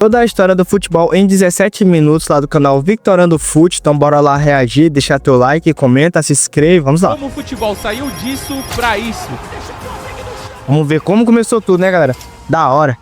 Toda a história do futebol em 17 minutos lá do canal Victorando Fute. Então bora lá reagir, deixar teu like, comenta, se inscreve, vamos lá. Como o futebol saiu disso pra isso? Vamos ver como começou tudo, né, galera? Da hora.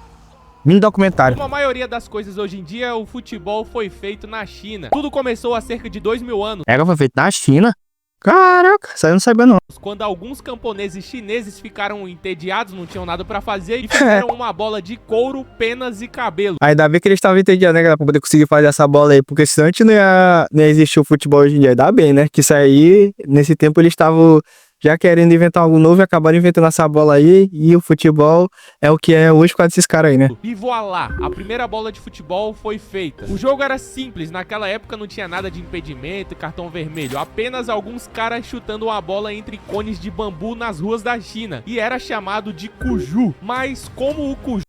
Mini documentário. Como a maioria das coisas hoje em dia, o futebol foi feito na China. Tudo começou há cerca de 2000 anos. Foi feito na China? Caraca, isso aí eu não sabia não. Quando alguns camponeses chineses ficaram entediados, não tinham nada pra fazer e fizeram uma bola de couro, penas e cabelo. Ainda bem que eles estavam entediados, né, galera, pra poder conseguir fazer essa bola aí, porque senão a gente não ia existir o futebol hoje em dia. Ainda bem, né, que isso aí, nesse tempo eles estavam já querendo inventar algo novo e acabaram inventando essa bola aí, e o futebol é o que é hoje por causa desses caras aí, né? E voilá, a primeira bola de futebol foi feita. O jogo era simples, naquela época não tinha nada de impedimento e cartão vermelho, apenas alguns caras chutando uma bola entre cones de bambu nas ruas da China, e era chamado de Cuju. Mas como o Cuju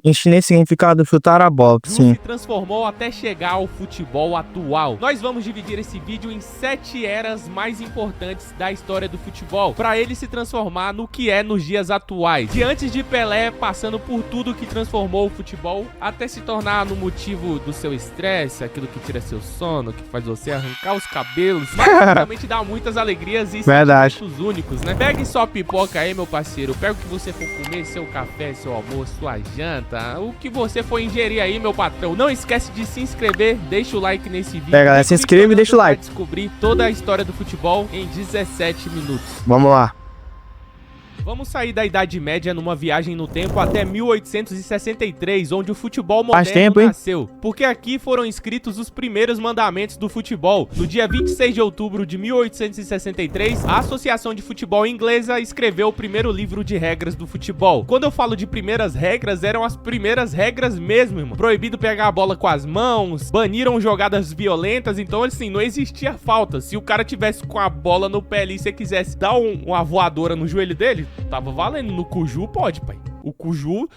Em chinês significado chutar a bola, sim. se transformou até chegar ao futebol atual. Nós vamos dividir esse vídeo em 7 eras mais importantes da história do futebol, para ele se transformar no que é nos dias atuais. De antes de Pelé, passando por tudo que transformou o futebol, até se tornar no motivo do seu estresse, aquilo que tira seu sono, que faz você arrancar os cabelos, mas realmente dá muitas alegrias e sentimentos únicos, né? Pegue sua pipoca aí, meu parceiro, pega o que você for comer, seu café, seu almoço, sua janta, o que você for ingerir aí, meu patrão. Não esquece de se inscrever, deixa o like nesse vídeo. Galera, se inscreve e deixa o like. Descobrir toda a história do futebol em 17 minutos. Vamos lá. Vamos sair da Idade Média numa viagem no tempo até 1863, onde o futebol moderno nasceu. Porque aqui foram escritos os primeiros mandamentos do futebol. No dia 26 de outubro de 1863, a Associação de Futebol Inglesa escreveu o primeiro livro de regras do futebol. Quando eu falo de primeiras regras, eram as primeiras regras mesmo, irmão. Proibido pegar a bola com as mãos, baniram jogadas violentas, então assim, não existia falta. Se o cara tivesse com a bola no pé ali e você quisesse dar uma voadora no joelho dele, tava valendo. No Cuju pode, pai. O Cuju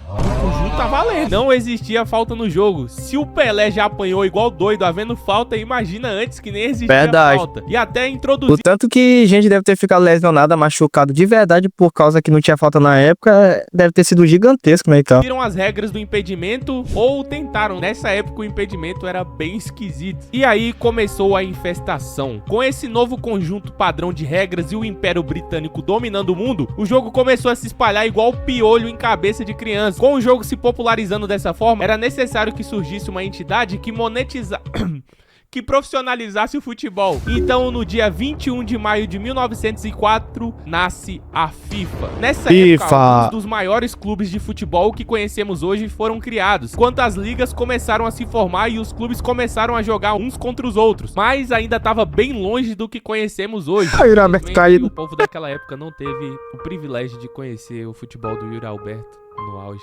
tá valendo. Não existia falta no jogo. Se o Pelé já apanhou igual doido havendo falta, imagina antes que nem existia falta. E até introduzir... O tanto que gente deve ter ficado lesionada, machucado de verdade por causa que não tinha falta na época, deve ter sido gigantesco, né, então. Viram as regras do impedimento ou tentaram. Nessa época o impedimento era bem esquisito. E aí começou a infestação. Com esse novo conjunto padrão de regras e o Império Britânico dominando o mundo, o jogo começou a se espalhar igual piolho em cabeça de criança. Com o jogo se popularizando dessa forma, era necessário que surgisse uma entidade que que profissionalizasse o futebol. Então, no dia 21 de maio de 1904, nasce a FIFA. Nessa época, alguns dos maiores clubes de futebol que conhecemos hoje foram criados, enquanto as ligas começaram a se formar e os clubes começaram a jogar uns contra os outros, mas ainda estava bem longe do que conhecemos hoje. O povo daquela época não teve o privilégio de conhecer o futebol do Yuri Alberto no auge.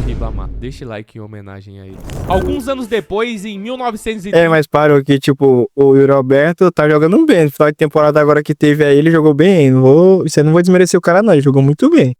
Ribamar. Deixa like em homenagem a ele. Alguns anos depois, em 1930... mas parou que, tipo, o Yuri Alberto tá jogando bem. No final de temporada agora que teve aí, ele jogou bem. Você não vou desmerecer o cara, não. Ele jogou muito bem.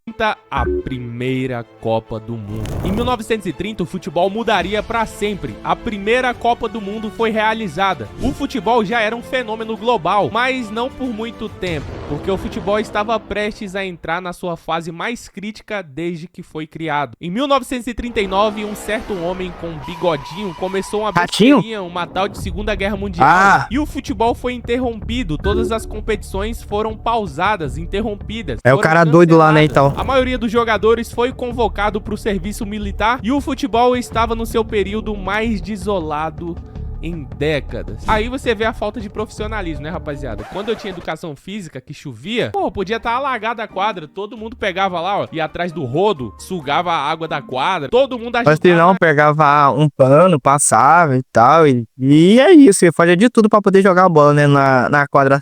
A primeira Copa do Mundo. Em 1930, o futebol mudaria pra sempre. A primeira Copa do Mundo foi realizada. O futebol já era um fenômeno global, mas não por muito tempo, porque o futebol estava prestes a entrar na sua fase mais crítica desde que foi criado. Em 1939, um certo homem com bigodinho começou uma besteirinha, uma tal de Segunda Guerra Mundial. E o futebol foi interrompido. Todas as competições foram pausadas, interrompidas. É o cara doido lá, né, então. A maioria dos jogadores foi convocado para o serviço militar e o futebol estava no seu período mais desolado em décadas. Aí você vê a falta de profissionalismo, né, rapaziada? Quando eu tinha educação física, que chovia, pô, podia estar alagada a quadra, todo mundo pegava lá, ó, ia atrás do rodo, sugava a água da quadra, todo mundo ajudava. Mas não, pegava um pano, passava e tal, e é isso, eu fazia de tudo pra poder jogar bola, né, na quadra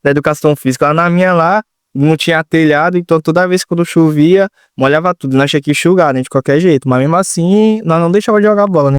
da educação física. Lá na minha lá, não tinha telhado, então toda vez que quando chovia, molhava tudo, nós tinha que enxugar, né, de qualquer jeito, mas mesmo assim, nós não deixava de jogar bola, né.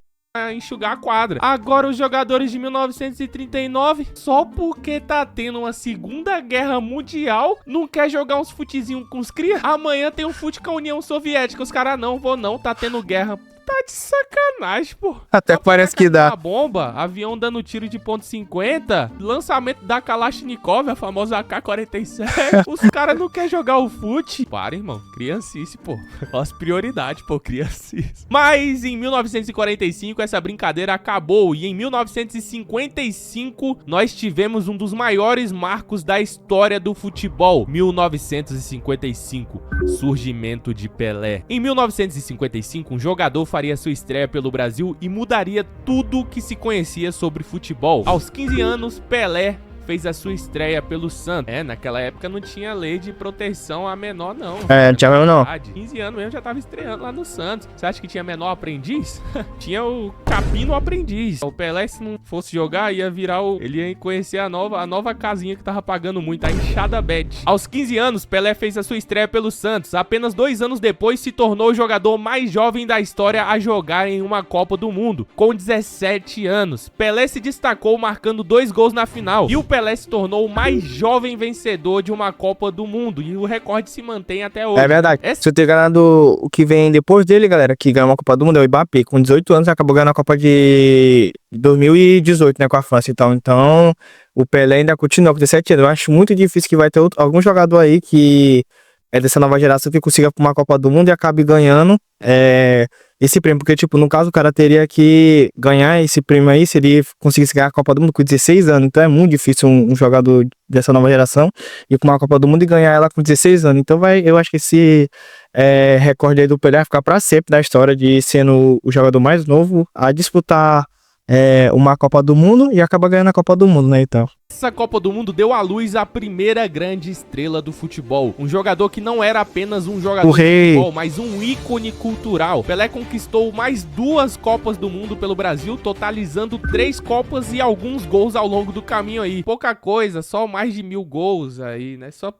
Enxugar a quadra. Agora os jogadores de 1939, só porque tá tendo uma Segunda Guerra Mundial, não quer jogar uns futezinhos com os cria. Amanhã tem um fute com a União Soviética. Os caras não, vou não, tá tendo guerra. Tá de sacanagem, pô. Até parece que dá. A bomba, avião dando tiro de ponto .50, lançamento da Kalashnikov, a famosa AK-47. Os caras não querem jogar o fute. Para, irmão. Criancice, pô. As prioridades, pô. Criancice. Mas em 1945 essa brincadeira acabou e em 1955 nós tivemos um dos maiores marcos da história do futebol. 1955. Surgimento de Pelé. Em 1955, um jogador faria sua estreia pelo Brasil e mudaria tudo que se conhecia sobre futebol. Aos 15 anos, Pelé fez a sua estreia pelo Santos. Naquela época não tinha lei de proteção a menor, não. Não tinha mesmo, não. 15 anos mesmo já tava estreando lá no Santos. Você acha que tinha menor aprendiz? Tinha o Capino aprendiz. O Pelé, se não fosse jogar, ia virar o... Ele ia conhecer a nova casinha que tava pagando muito, a Enxada Bet. Aos 15 anos, Pelé fez a sua estreia pelo Santos. Apenas 2 anos depois, se tornou o jogador mais jovem da história a jogar em uma Copa do Mundo. Com 17 anos, Pelé se destacou marcando 2 gols na final. E o Pelé se tornou o mais jovem vencedor de uma Copa do Mundo e o recorde se mantém até hoje. É verdade. Se eu ter ganhado o que vem depois dele, galera, que ganhou uma Copa do Mundo, é o Mbappé. Com 18 anos, acabou ganhando a Copa de 2018, né, com a França e tal. Então, o Pelé ainda continua com 17 anos. Eu acho muito difícil que vai ter algum jogador aí que é dessa nova geração que consiga uma Copa do Mundo e acabe ganhando esse prêmio, porque, tipo, no caso, o cara teria que ganhar esse prêmio aí se ele conseguisse ganhar a Copa do Mundo com 16 anos, então é muito difícil um jogador dessa nova geração ir pra uma Copa do Mundo e ganhar ela com 16 anos, então eu acho que esse recorde aí do Pelé vai ficar pra sempre na história de sendo o jogador mais novo a disputar uma Copa do Mundo e acaba ganhando a Copa do Mundo, né, então. Essa Copa do Mundo deu à luz a primeira grande estrela do futebol. Um jogador que não era apenas um jogador de futebol, mas um ícone cultural. Pelé conquistou mais 2 Copas do Mundo pelo Brasil, totalizando 3 Copas e alguns gols ao longo do caminho aí. Pouca coisa, só mais de 1000 gols aí, né? Só...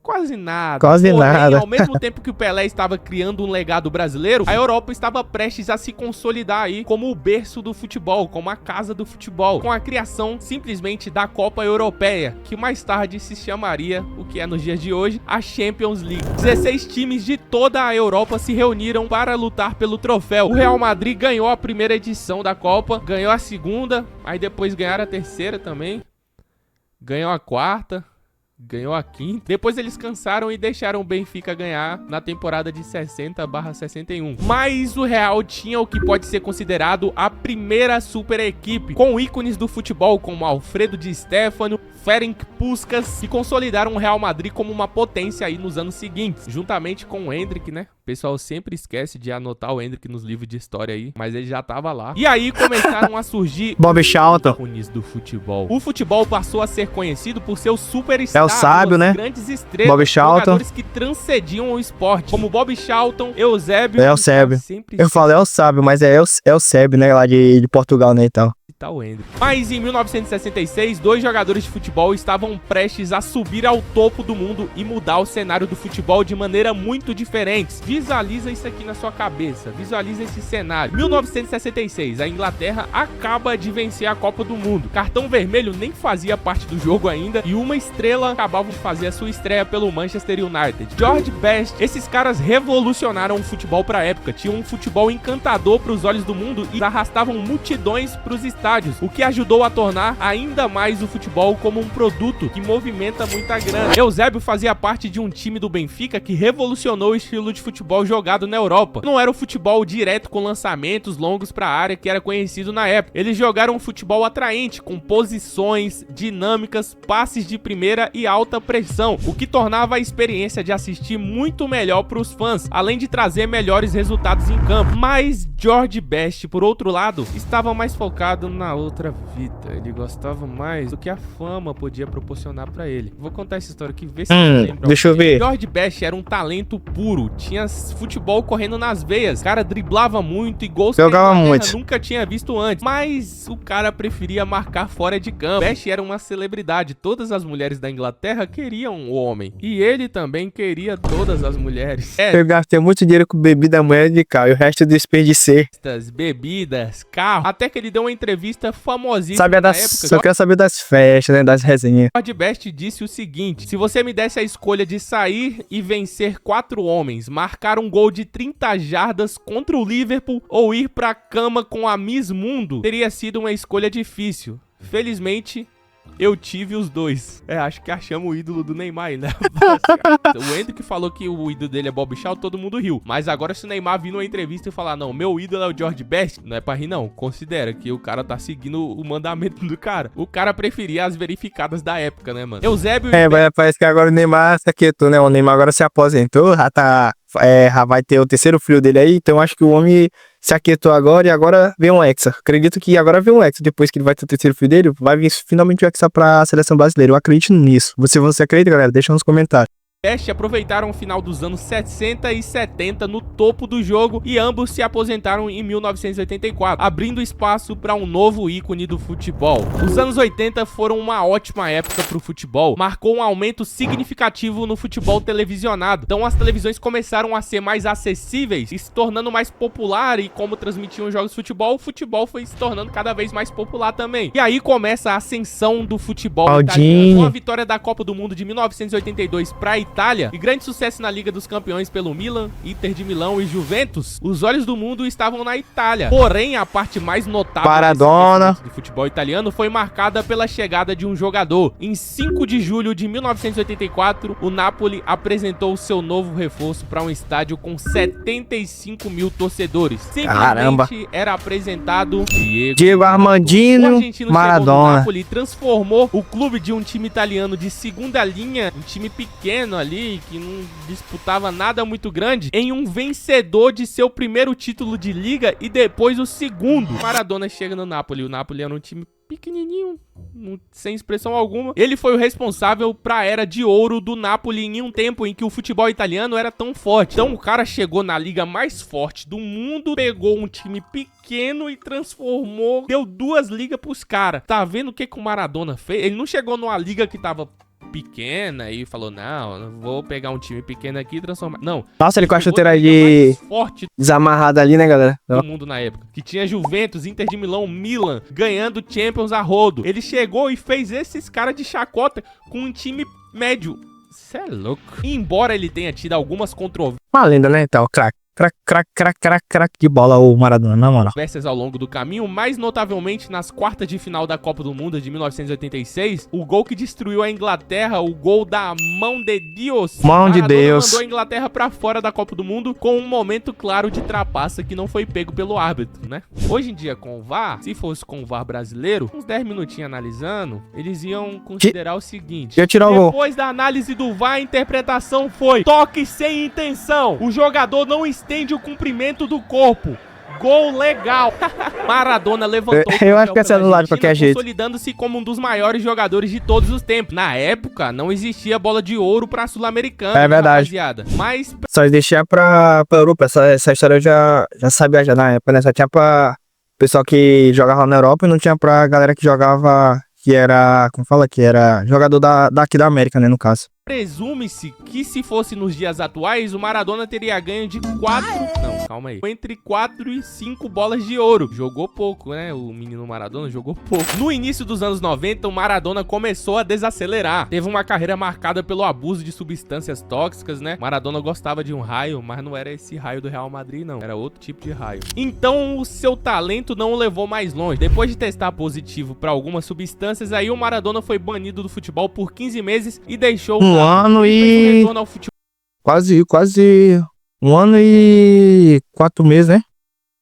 Quase nada. Quase nada. Ao mesmo tempo que o Pelé estava criando um legado brasileiro, a Europa estava prestes a se consolidar aí como o berço do futebol, como a casa do futebol, com a criação simplesmente da Copa Europeia, que mais tarde se chamaria, o que é nos dias de hoje, a Champions League. 16 times de toda a Europa se reuniram para lutar pelo troféu. O Real Madrid ganhou a primeira edição da Copa, ganhou a segunda, aí depois ganharam a terceira também, ganhou a quarta, ganhou a quinta. Depois eles cansaram e deixaram o Benfica ganhar na temporada de 60/61. Mas o Real tinha o que pode ser considerado a primeira super equipe, com ícones do futebol como Alfredo Di Stéfano, Ferenc Puskás, que consolidaram o Real Madrid como uma potência aí nos anos seguintes, juntamente com o Endrick, né? O pessoal sempre esquece de anotar o Endrick nos livros de história aí, mas ele já tava lá. E aí começaram a surgir Bobby Charlton, ícones do futebol. O futebol passou a ser conhecido por seus superstars, sábio, né? Grandes estrelas, Bobby Charlton, jogadores que transcendiam o esporte, como Bobby Charlton, Eusébio. Eu falo Eusébio, mas é Eusébio, né, lá de Portugal, né, e tal. Mas em 1966, 2 jogadores de futebol estavam prestes a subir ao topo do mundo e mudar o cenário do futebol de maneira muito diferente. Visualiza isso aqui na sua cabeça, visualiza esse cenário. 1966, a Inglaterra acaba de vencer a Copa do Mundo. Cartão vermelho nem fazia parte do jogo ainda e uma estrela acabava de fazer a sua estreia pelo Manchester United. George Best, esses caras revolucionaram o futebol pra época, tinham um futebol encantador pros olhos do mundo e arrastavam multidões pros estádios, o que ajudou a tornar ainda mais o futebol como um produto que movimenta muita grana. Eusébio fazia parte de um time do Benfica que revolucionou o estilo de futebol jogado na Europa. Não era o futebol direto com lançamentos longos para a área que era conhecido na época. Eles jogaram um futebol atraente, com posições, dinâmicas, passes de primeira e alta pressão, o que tornava a experiência de assistir muito melhor para os fãs, além de trazer melhores resultados em campo. Mas George Best, por outro lado, estava mais focado na outra vida. Ele gostava mais do que a fama podia proporcionar pra ele. Vou contar essa história aqui, ver se você lembra. Deixa eu ver. George Best era um talento puro, tinha futebol correndo nas veias, o cara driblava muito e gols que jogava muito, nunca tinha visto antes, mas o cara preferia marcar fora de campo. Best era uma celebridade, todas as mulheres da Inglaterra queriam o homem, e ele também queria todas as mulheres. Eu gastei muito dinheiro com bebida, mulher de carro, e o resto eu desperdicei. Bebidas, carro, até que ele deu uma entrevista entrevista famosíssima Sabia na das, época. só quero saber das festas, né? Das resenhas. George Best disse o seguinte: se você me desse a escolha de sair e vencer 4 homens, marcar um gol de 30 jardas contra o Liverpool ou ir pra cama com a Miss Mundo, teria sido uma escolha difícil. Felizmente, eu tive os dois. Acho que achamos o ídolo do Neymar aí, né? O Endo que falou que o ídolo dele é Bob Shaw, todo mundo riu. Mas agora se o Neymar vir numa entrevista e falar, não, meu ídolo é o George Best, não é pra rir não. Considera que o cara tá seguindo o mandamento do cara. O cara preferia as verificadas da época, né, mano? Eusébio... Parece que agora o Neymar se aquietou, né? O Neymar agora se aposentou, já tá... já vai ter o terceiro filho dele aí, então acho que o homem se aquietou agora e agora vem um Hexa. Acredito que agora vem um Hexa, depois que ele vai ter o terceiro filho dele, vai vir finalmente o Hexa pra seleção brasileira. Eu acredito nisso. Você acredita, galera? Deixa nos comentários. Best aproveitaram o final dos anos 60 e 70 no topo do jogo e ambos se aposentaram em 1984, abrindo espaço para um novo ícone do futebol. Os anos 80 foram uma ótima época para o futebol, marcou um aumento significativo no futebol televisionado, então as televisões começaram a ser mais acessíveis e se tornando mais popular, e como transmitiam jogos de futebol, o futebol foi se tornando cada vez mais popular também. E aí começa a ascensão do futebol italiano, com a vitória da Copa do Mundo de 1982 para Itália e grande sucesso na Liga dos Campeões pelo Milan, Inter de Milão e Juventus. Os olhos do mundo estavam na Itália. Porém, a parte mais notável do futebol italiano foi marcada pela chegada de um jogador. Em 5 de julho de 1984, o Napoli apresentou seu novo reforço para um estádio com 75 mil torcedores. Simplesmente era apresentado Diego Armandinho Maradona. O Napoli transformou o clube de um time italiano de segunda linha, um time pequeno ali, que não disputava nada muito grande, em um vencedor de seu primeiro título de liga e depois o segundo. Maradona chega no Napoli. O Napoli era um time pequenininho, sem expressão alguma. Ele foi o responsável pra era de ouro do Napoli em um tempo em que o futebol italiano era tão forte. Então o cara chegou na liga mais forte do mundo, pegou um time pequeno e transformou, deu 2 ligas pros caras. Tá vendo o que o Maradona fez? Ele não chegou numa liga que tava pequena e falou, não, vou pegar um time pequeno aqui e transformar. Não. Nossa, ele com a chuteira de forte desamarrada ali, né, galera? Do mundo na época. Que tinha Juventus, Inter de Milão, Milan, ganhando Champions a rodo. Ele chegou e fez esses caras de chacota com um time médio. Cê é louco. E embora ele tenha tido algumas controvérsias. Uma lenda, né? Então, craque. Crack de bola o Maradona, na moral. Ao longo do caminho, mais notavelmente nas quartas de final da Copa do Mundo de 1986, o gol que destruiu a Inglaterra, o gol da mão de Deus. Mão de Deus. Mandou a Inglaterra pra fora da Copa do Mundo com um momento claro de trapaça que não foi pego pelo árbitro, né? Hoje em dia, com o VAR, se fosse com o VAR brasileiro, uns 10 minutinhos analisando, eles iam considerar o seguinte: depois da análise do VAR, a interpretação foi toque sem intenção. O jogador não estende o comprimento do corpo. Gol legal. Maradona levantou eu acho que é celular de qualquer jeito, consolidando-se como um dos maiores jogadores de todos os tempos. Na época, não existia bola de ouro pra sul-americana. É verdade. Rapaziada. Mas só deixar pra Europa. Essa história eu já sabia já na época, né? Só tinha pra pessoal que jogava na Europa e não tinha pra galera que jogava, que era, como fala, que era jogador daqui da América, né, no caso. Presume-se que se fosse nos dias atuais, o Maradona teria ganho de 4... Não, calma aí. Entre 4 e 5 bolas de ouro. Jogou pouco, né? O menino Maradona jogou pouco. No início dos anos 90, o Maradona começou a desacelerar. Teve uma carreira marcada pelo abuso de substâncias tóxicas, né? Maradona gostava de um raio, mas não era esse raio do Real Madrid, não. Era outro tipo de raio. Então, o seu talento não o levou mais longe. Depois de testar positivo para algumas substâncias, aí o Maradona foi banido do futebol por 15 meses e deixou um ano e... Quase 1 ano e 4 meses, né?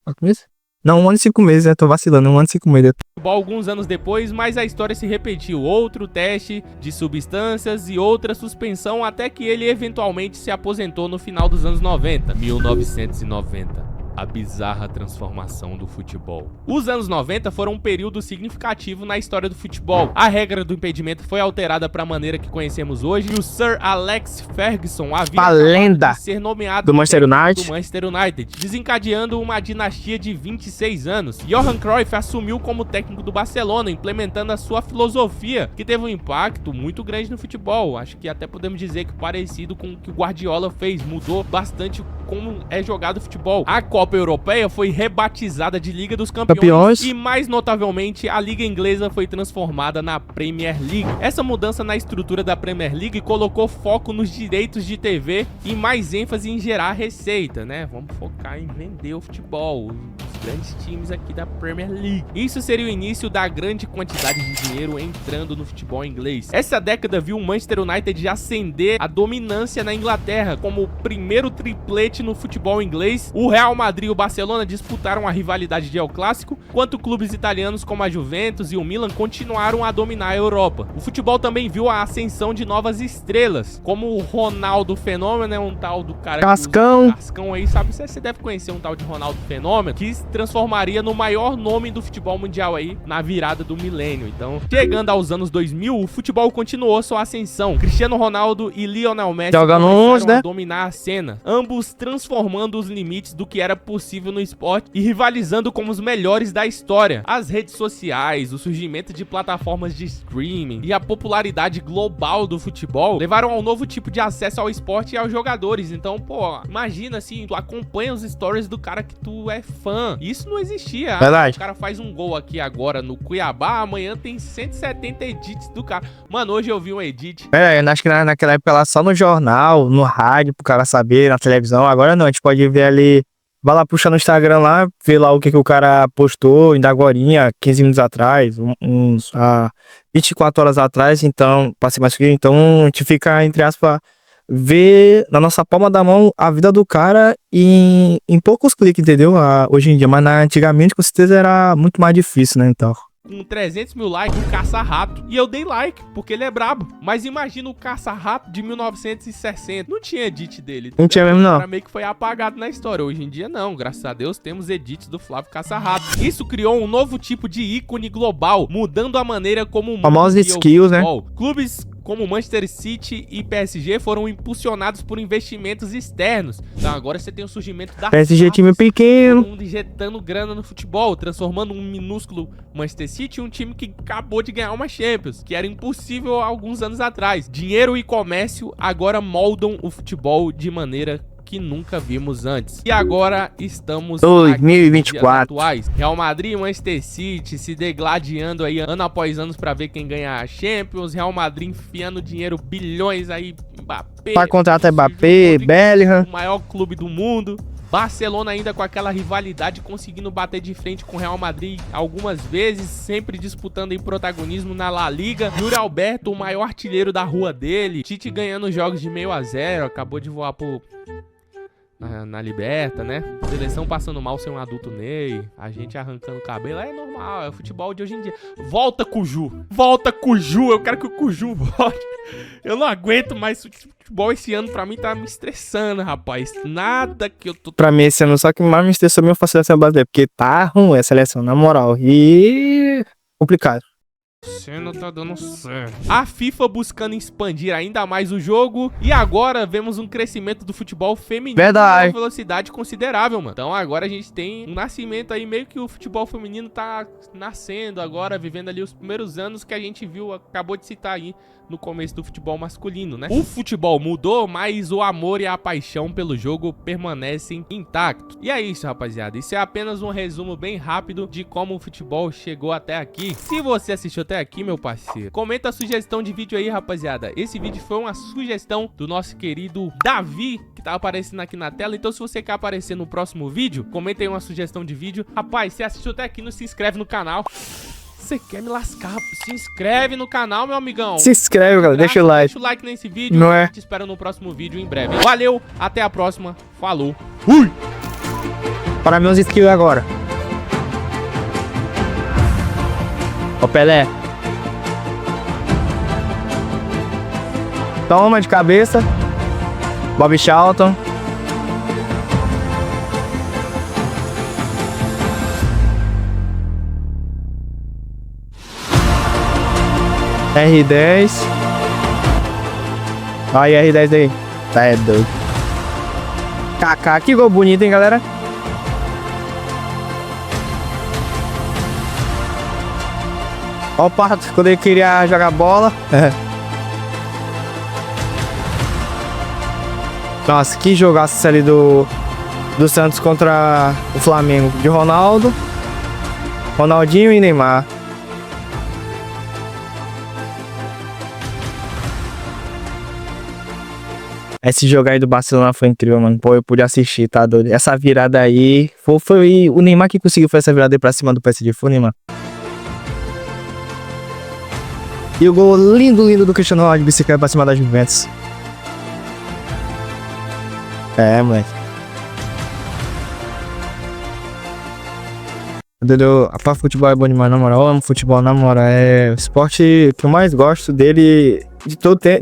4 meses? Não, 1 ano e 5 meses, né? Tô vacilando, 1 ano e 5 meses. Alguns anos depois, mas a história se repetiu. Outro teste de substâncias e outra suspensão até que ele eventualmente se aposentou no final dos anos 90. 1990. A bizarra transformação do futebol. Os anos 90 foram um período significativo na história do futebol. A regra do impedimento foi alterada para a maneira que conhecemos hoje e o Sir Alex Ferguson havia acabado de ser nomeado do Manchester United, desencadeando uma dinastia de 26 anos. Johan Cruyff assumiu como técnico do Barcelona, implementando a sua filosofia, que teve um impacto muito grande no futebol. Acho que até podemos dizer que parecido com o que o Guardiola fez, mudou bastante como é jogado o futebol. A Copa Copa Europeia foi rebatizada de Liga dos Campeões e, mais notavelmente, a Liga Inglesa foi transformada na Premier League. Essa mudança na estrutura da Premier League colocou foco nos direitos de TV e mais ênfase em gerar receita, né? Vamos focar em vender o futebol, os grandes times aqui da Premier League. Isso seria o início da grande quantidade de dinheiro entrando no futebol inglês. Essa década viu o Manchester United ascender a dominância na Inglaterra como o primeiro triplete no futebol inglês. O Real Madrid e o Barcelona disputaram a rivalidade de El Clássico, enquanto clubes italianos como a Juventus e o Milan continuaram a dominar a Europa. O futebol também viu a ascensão de novas estrelas, como o Ronaldo Fenômeno, né? Um tal do cara Cascão. Cascão aí, sabe? Você deve conhecer um tal de Ronaldo Fenômeno, que se transformaria no maior nome do futebol mundial aí na virada do milênio. Então, chegando aos anos 2000, o futebol continuou sua ascensão. Cristiano Ronaldo e Lionel Messi começaram a dominar a cena, ambos transformando os limites do que era possível no esporte e rivalizando como os melhores da história. As redes sociais, o surgimento de plataformas de streaming e a popularidade global do futebol levaram a um novo tipo de acesso ao esporte e aos jogadores. Então, pô, imagina assim, tu acompanha os stories do cara que tu é fã. Isso não existia. Verdade. O cara faz um gol aqui agora no Cuiabá, amanhã tem 170 edits do cara. Mano, hoje eu vi um edit. Acho que naquela época lá só no jornal, no rádio, pro cara saber, na televisão. Agora não, a gente pode ver ali, vai lá puxar no Instagram lá, ver lá o que o cara postou, ainda agorinha, 15 minutos atrás, 24 horas atrás, então, passei mais que então a gente fica, entre aspas, ver na nossa palma da mão a vida do cara em poucos cliques, entendeu? Hoje em dia, mas antigamente com certeza era muito mais difícil, né, então. Com 300 mil likes, o caça-rato. E eu dei like, porque ele é brabo. Mas imagina o caça-rato de 1960. Não tinha edit dele. Não tinha mesmo, não. O cara meio que foi apagado na história. Hoje em dia, não. Graças a Deus, temos edits do Flávio Caça-rato. Isso criou um novo tipo de ícone global, mudando a maneira como o famosos skills, né? Clubes como Manchester City e PSG foram impulsionados por investimentos externos. Então agora você tem o surgimento da PSG time pequeno, todo mundo injetando grana no futebol, transformando um minúsculo Manchester City em um time que acabou de ganhar uma Champions, que era impossível há alguns anos atrás. Dinheiro e comércio agora moldam o futebol de maneira que nunca vimos antes. E agora estamos 2024. Atuais. Real Madrid e Manchester City se degladiando aí ano após ano para ver quem ganha a Champions. Real Madrid enfiando dinheiro, bilhões aí, Mbappé. Para contratar Mbappé, Bellingham. O maior clube do mundo. Barcelona ainda com aquela rivalidade, conseguindo bater de frente com o Real Madrid algumas vezes, sempre disputando em protagonismo na La Liga. Yuri Alberto, o maior artilheiro da rua dele. Tite ganhando jogos de 0-0, acabou de voar na Liberta, né? Seleção passando mal sem um adulto Ney, a gente arrancando o cabelo, é normal, é o futebol de hoje em dia. Volta, Cuju! Volta, Cuju! Eu quero que o Cuju volte. Eu não aguento mais futebol esse ano, pra mim tá me estressando, rapaz. Nada que eu tô... Pra mim esse ano só que mais me estressou mesmo foi a seleção brasileira, porque tá ruim a seleção, na moral, e complicado. Você não tá dando certo. A FIFA buscando expandir ainda mais o jogo. E agora vemos um crescimento do futebol feminino. Verdade. Com uma velocidade considerável, mano. Então agora a gente tem um nascimento aí, meio que o futebol feminino tá nascendo agora, vivendo ali os primeiros anos que a gente viu, acabou de citar aí no começo do futebol masculino, né? O futebol mudou, mas o amor e a paixão pelo jogo permanecem intactos. E é isso, rapaziada. Isso é apenas um resumo bem rápido de como o futebol chegou até aqui. Se você assistiu até aqui, meu parceiro, comenta a sugestão de vídeo aí, rapaziada. Esse vídeo foi uma sugestão do nosso querido Davi, que tá aparecendo aqui na tela. Então se você quer aparecer no próximo vídeo, comenta aí uma sugestão de vídeo. Rapaz, se assistiu até aqui, não se inscreve no canal. Você quer me lascar? Se inscreve no canal, meu amigão. Se inscreve, galera. Deixa o like. Deixa o like nesse vídeo. Não é? Te espero no próximo vídeo em breve. Valeu, até a próxima. Falou. Fui! Para meus skills agora. Ó, Pelé. Toma de cabeça. Bob Charlton. R10. Aí, R10 aí. Tá é doido. Kaká, que gol bonito, hein, galera? Ó o Pato, quando ele queria jogar bola. Nossa, que jogaço ali do do Santos contra o Flamengo de Ronaldo, Ronaldinho e Neymar. Esse jogo aí do Barcelona foi incrível, mano. Pô, eu pude assistir, tá doido? Essa virada aí, foi o Neymar que conseguiu fazer essa virada aí pra cima do PSG, foi o Neymar. E o gol lindo do Cristiano Ronaldo de bicicleta pra cima da Juventus. É, moleque. Entendeu? Pra futebol é bom demais, na moral. Eu amo futebol, na moral. É o esporte que eu mais gosto dele de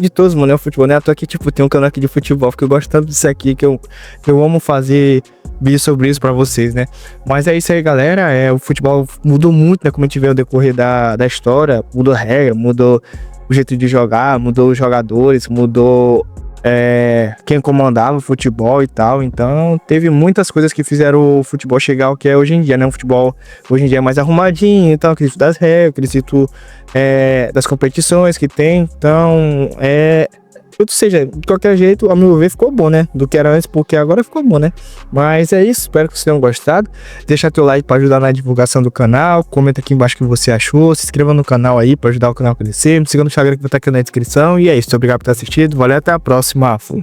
todos, mano. É o futebol, né? Eu tô aqui, tipo, tem um canal aqui de futebol, porque eu gosto tanto disso aqui que eu amo fazer vídeo sobre isso pra vocês, né? Mas é isso aí, galera. O futebol mudou muito, né? Como a gente vê ao decorrer da história. Mudou a regra, mudou o jeito de jogar, mudou os jogadores, mudou quem comandava o futebol e tal. Então teve muitas coisas que fizeram o futebol chegar ao que é hoje em dia, né? O futebol hoje em dia é mais arrumadinho e tal, acredito das regras, acredito das competições que tem. Então ou seja, de qualquer jeito, ao meu ver, ficou bom, né? Do que era antes, porque agora ficou bom, né? Mas é isso, espero que vocês tenham gostado. Deixa teu like para ajudar na divulgação do canal. Comenta aqui embaixo o que você achou. Se inscreva no canal aí para ajudar o canal a crescer. Me siga no Instagram que vai estar aqui na descrição. E é isso, obrigado por ter assistido. Valeu, até a próxima. Fui.